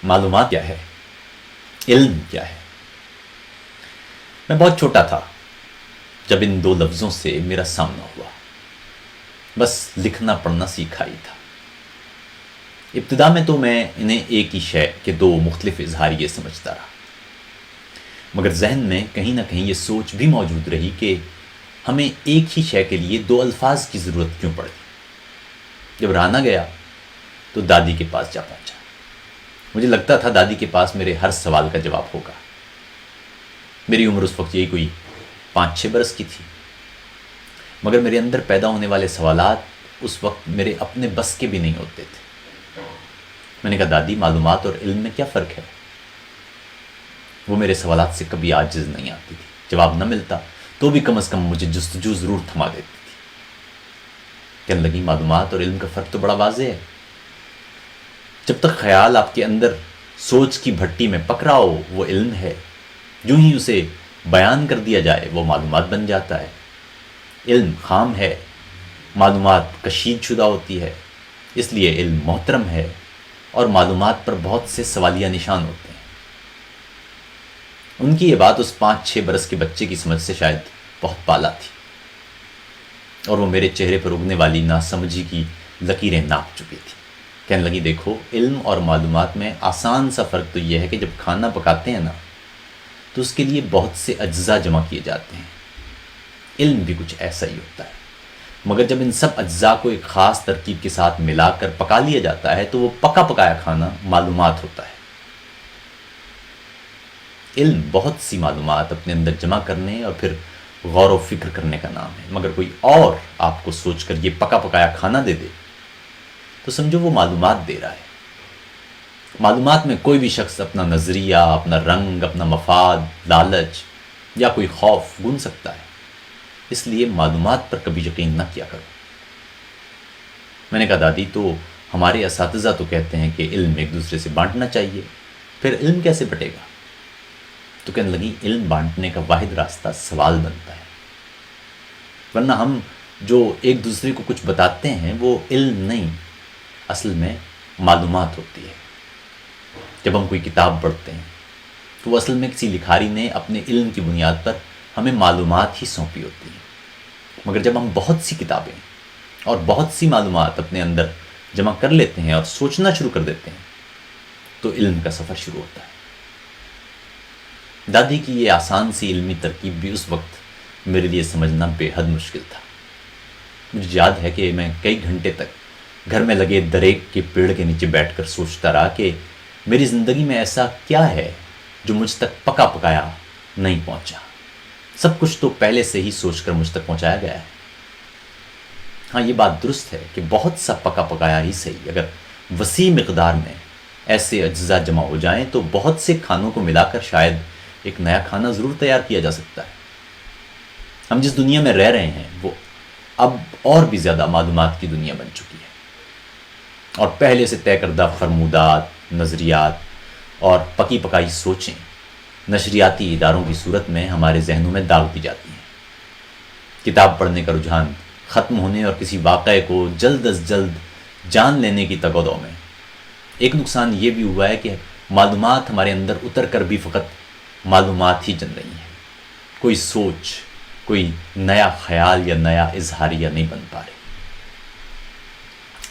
معلومات کیا ہے؟ علم کیا ہے؟ میں بہت چھوٹا تھا جب ان دو لفظوں سے میرا سامنا ہوا. بس لکھنا پڑھنا سیکھا ہی تھا. ابتدا میں تو میں انہیں ایک ہی شے کے دو مختلف اظہاریے سمجھتا رہا، مگر ذہن میں کہیں نہ کہیں یہ سوچ بھی موجود رہی کہ ہمیں ایک ہی شے کے لیے دو الفاظ کی ضرورت کیوں پڑی. جب رہا نہ گیا تو دادی کے پاس جا پہنچا. مجھے لگتا تھا دادی کے پاس میرے ہر سوال کا جواب ہوگا. میری عمر اس وقت یہی کوئی 5-6 برس کی تھی، مگر میرے اندر پیدا ہونے والے سوالات اس وقت میرے اپنے بس کے بھی نہیں ہوتے تھے. میں نے کہا دادی، معلومات اور علم میں کیا فرق ہے؟ وہ میرے سوالات سے کبھی عاجز نہیں آتی تھی. جواب نہ ملتا تو بھی کم از کم مجھے جستجو ضرور تھما دیتی تھی. کہنے لگی معلومات اور علم کا فرق تو بڑا واضح ہے. جب تک خیال آپ کے اندر سوچ کی بھٹی میں پک رہا ہو وہ علم ہے، جو ہی اسے بیان کر دیا جائے وہ معلومات بن جاتا ہے. علم خام ہے، معلومات کشید شدہ ہوتی ہے، اس لیے علم محترم ہے اور معلومات پر بہت سے سوالیہ نشان ہوتے ہیں. ان کی یہ بات اس 5-6 برس کے بچے کی سمجھ سے شاید بہت بالا تھی، اور وہ میرے چہرے پر اگنے والی ناسمجھی کی لکیریں ناپ چکی تھی. کہنے لگی دیکھو، علم اور معلومات میں آسان سا فرق تو یہ ہے کہ جب کھانا پکاتے ہیں نا تو اس کے لیے بہت سے اجزاء جمع کیے جاتے ہیں. علم بھی کچھ ایسا ہی ہوتا ہے، مگر جب ان سب اجزاء کو ایک خاص ترکیب کے ساتھ ملا کر پکا لیا جاتا ہے تو وہ پکا پکایا کھانا معلومات ہوتا ہے. علم بہت سی معلومات اپنے اندر جمع کرنے اور پھر غور و فکر کرنے کا نام ہے. مگر کوئی اور آپ کو سوچ کر یہ پکا پکایا کھانا دے دے تو سمجھو وہ معلومات دے رہا ہے. معلومات میں کوئی بھی شخص اپنا نظریہ، اپنا رنگ، اپنا مفاد، لالچ یا کوئی خوف گن سکتا ہے. اس لیے معلومات پر کبھی یقین نہ کیا کرو. میں نے کہا دادی، تو ہمارے اساتذہ تو کہتے ہیں کہ علم ایک دوسرے سے بانٹنا چاہیے، پھر علم کیسے بٹے گا؟ تو کہنے لگی علم بانٹنے کا واحد راستہ سوال بنتا ہے، ورنہ ہم جو ایک دوسرے کو کچھ بتاتے ہیں وہ علم نہیں، اصل میں معلومات ہوتی ہے. جب ہم کوئی کتاب پڑھتے ہیں تو وہ اصل میں کسی لکھاری نے اپنے علم کی بنیاد پر ہمیں معلومات ہی سونپی ہوتی ہیں. مگر جب ہم بہت سی کتابیں اور بہت سی معلومات اپنے اندر جمع کر لیتے ہیں اور سوچنا شروع کر دیتے ہیں تو علم کا سفر شروع ہوتا ہے. دادی کی یہ آسان سی علمی ترکیب بھی اس وقت میرے لیے سمجھنا بے حد مشکل تھا. مجھے یاد ہے کہ میں کئی گھنٹے تک گھر میں لگے دریک کے پیڑ کے نیچے بیٹھ کر سوچتا رہا کہ میری زندگی میں ایسا کیا ہے جو مجھ تک پکا پکایا نہیں پہنچا. سب کچھ تو پہلے سے ہی سوچ کر مجھ تک پہنچایا گیا ہے. ہاں، یہ بات درست ہے کہ بہت سا پکا پکایا ہی صحیح، اگر وسیع مقدار میں ایسے اجزاء جمع ہو جائیں تو بہت سے کھانوں کو ملا کر شاید ایک نیا کھانا ضرور تیار کیا جا سکتا ہے. ہم جس دنیا میں رہ رہے ہیں وہ اب اور بھی زیادہ معلومات کی دنیا بن چکی ہے، اور پہلے سے طے کردہ فرمودات، نظریات اور پکی پکائی سوچیں نشریاتی اداروں کی صورت میں ہمارے ذہنوں میں داغ دی جاتی ہیں. کتاب پڑھنے کا رجحان ختم ہونے اور کسی واقعے کو جلد از جلد جان لینے کی تگودو میں ایک نقصان یہ بھی ہوا ہے کہ معلومات ہمارے اندر اتر کر بھی فقط معلومات ہی جن رہی ہیں. کوئی سوچ، کوئی نیا خیال یا نیا اظہاریہ نہیں بن پا رہے.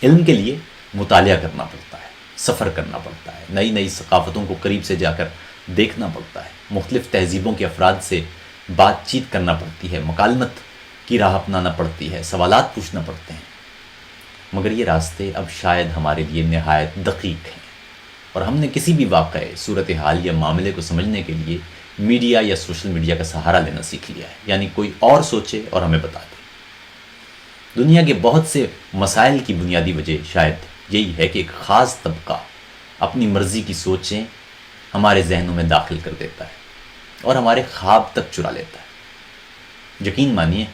علم کے لیے مطالعہ کرنا پڑتا ہے، سفر کرنا پڑتا ہے، نئی نئی ثقافتوں کو قریب سے جا کر دیکھنا پڑتا ہے، مختلف تہذیبوں کے افراد سے بات چیت کرنا پڑتی ہے، مکالمت کی راہ اپنانا پڑتی ہے، سوالات پوچھنا پڑتے ہیں. مگر یہ راستے اب شاید ہمارے لیے نہایت دقیق ہیں، اور ہم نے کسی بھی واقعے، صورتحال یا معاملے کو سمجھنے کے لیے میڈیا یا سوشل میڈیا کا سہارا لینا سیکھ لیا ہے. یعنی کوئی اور سوچے اور ہمیں بتا دے. دنیا کے بہت سے مسائل کی بنیادی وجہ شاید یہی ہے کہ ایک خاص طبقہ اپنی مرضی کی سوچیں ہمارے ذہنوں میں داخل کر دیتا ہے اور ہمارے خواب تک چرا لیتا ہے. یقین مانیے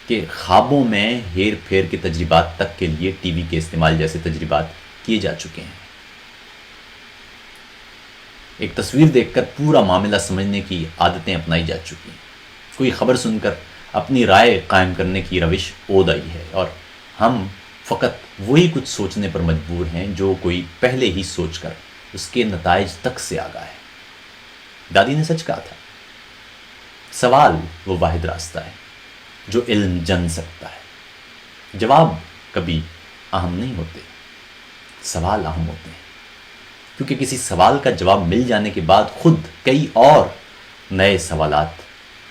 کہ خوابوں میں ہیر پھیر کے تجربات تک کے لیے ٹی وی کے استعمال جیسے تجربات کیے جا چکے ہیں. ایک تصویر دیکھ کر پورا معاملہ سمجھنے کی عادتیں اپنائی جا چکی ہیں. کوئی خبر سن کر اپنی رائے قائم کرنے کی روش عود آئی ہے، اور ہم فقط وہی کچھ سوچنے پر مجبور ہیں جو کوئی پہلے ہی سوچ کر اس کے نتائج تک سے آگاہ ہے۔ دادی نے سچ کہا تھا، سوال وہ واحد راستہ ہے جو علم جن سکتا ہے۔ جواب کبھی اہم نہیں ہوتے، سوال اہم ہوتے ہیں، کیونکہ کسی سوال کا جواب مل جانے کے بعد خود کئی اور نئے سوالات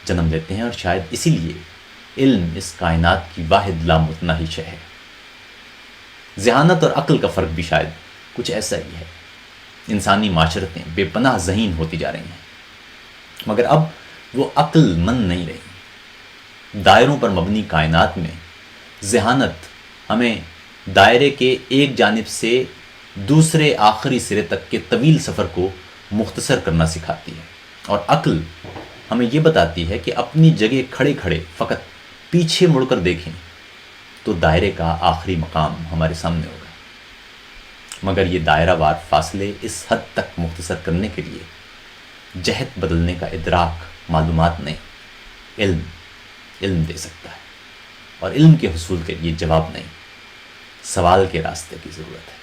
جنم لیتے ہیں، اور شاید اسی لیے علم اس کائنات کی واحد لامتناہی شے ہے۔ ذہانت اور عقل کا فرق بھی شاید کچھ ایسا ہی ہے۔ انسانی معاشرتیں بے پناہ ذہین ہوتی جا رہی ہیں، مگر اب وہ عقل مند نہیں رہی۔ دائروں پر مبنی کائنات میں ذہانت ہمیں دائرے کے ایک جانب سے دوسرے آخری سرے تک کے طویل سفر کو مختصر کرنا سکھاتی ہے، اور عقل ہمیں یہ بتاتی ہے کہ اپنی جگہ کھڑے کھڑے فقط پیچھے مڑ کر دیکھیں تو دائرے کا آخری مقام ہمارے سامنے ہوگا۔ مگر یہ دائرہ وار فاصلے اس حد تک مختصر کرنے کے لیے جہت بدلنے کا ادراک معلومات نہیں، علم دے سکتا ہے، اور علم کے حصول کے لیے جواب نہیں، سوال کے راستے کی ضرورت ہے۔